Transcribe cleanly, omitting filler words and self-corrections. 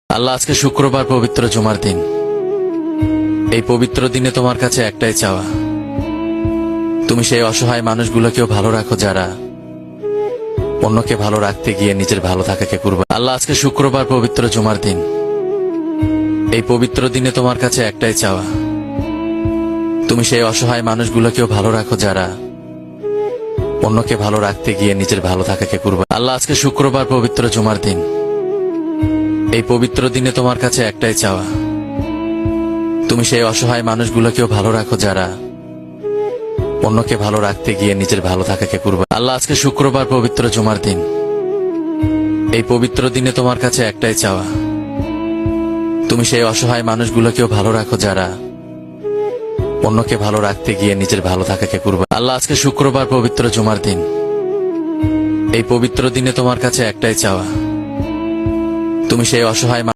আল্লাহ, আজকে শুক্রবার পবিত্র জুমার দিন। এই পবিত্র দিনে তোমার কাছে একটাই চাওয়া, তুমি সেই অসহায় মানুষগুলোকেও ভালো রাখো যারা অন্যকে ভালো রাখতে গিয়ে নিজের ভালো থাকাকে কুরবান। আল্লাহ, আজকে শুক্রবার পবিত্র জুমার দিন। এই পবিত্র দিনে তোমার কাছে একটাই চাওয়া, তুমি সেই অসহায় মানুষগুলোকেও ভালো রাখো যারা অন্যকে ভালো রাখতে গিয়ে নিজের ভালো থাকাকে কুরবান। আল্লাহ, আজকে শুক্রবার পবিত্র জুমার দিন। এই পবিত্র দিনে তোমার কাছে একটাই চাওয়া, তুমি সেই অসহায় মানুষগুলোকেও ভালো রাখো যারা অন্যকে ভালো রাখতে গিয়ে নিজের ভালো থাকাকে কুরবান। আল্লাহ, আজকে শুক্রবার পবিত্র জুমার দিন। এই পবিত্র দিনে তোমার কাছে একটাই চাওয়া, তুমি সেই অসহায় মানুষগুলোকেও ভালো রাখো যারা অন্যকে ভালো রাখতে গিয়ে নিজের ভালো থাকাকে কুরবান। আল্লাহ, আজকে শুক্রবার পবিত্র জুমার দিন। এই পবিত্র দিনে তোমার কাছে একটাই চাওয়া, তুমি সেই অসহায়